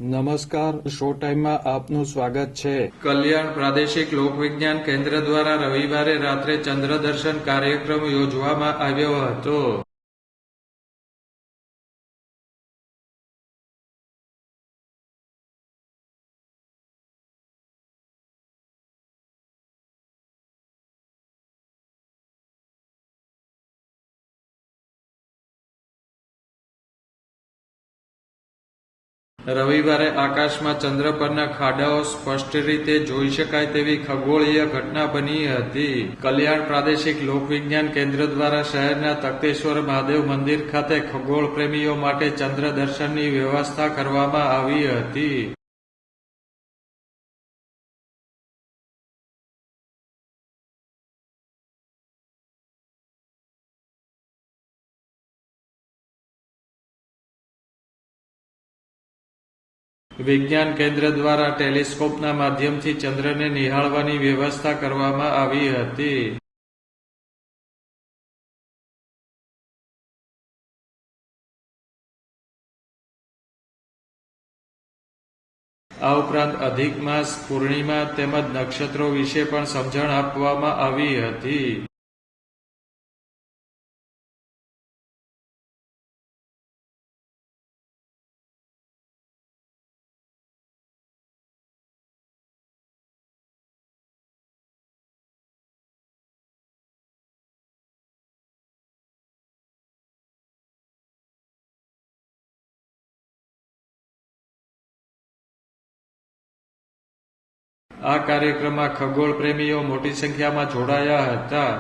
નમસ્કાર, શો ટાઈમમાં આપનું સ્વાગત છે. કલ્યાણ પ્રાદેશિક લોકવિજ્ઞાન કેન્દ્ર દ્વારા રવિવારે રાત્રે ચંદ્રદર્શન કાર્યક્રમ યોજવામાં આવ્યો હતો. રવિવારે આકાશમાં ચંદ્ર પરના ખાડાઓ સ્પષ્ટ રીતે જોઈ શકાય તેવી ખગોળીય ઘટના બની હતી. કલ્યાણ પ્રાદેશિક લોકવિજ્ઞાન કેન્દ્ર દ્વારા શહેરના તખતેશ્વર મહાદેવ મંદિર ખાતે ખગોળ પ્રેમીઓ માટે ચંદ્ર દર્શનની વ્યવસ્થા કરવામાં આવી હતી. વિજ્ઞાન કેન્દ્ર દ્વારા ટેલિસ્કોપના માધ્યમથી ચંદ્રને નિહાળવાની વ્યવસ્થા કરવામાં આવી હતી. આ ઉપરાંત અધિક માસ, પૂર્ણિમા તેમજ નક્ષત્રો વિશે પણ સમજણ આપવામાં આવી હતી. આ કાર્યક્રમમાં ખગોળ પ્રેમીઓ મોટી સંખ્યામાં જોડાયા હતા.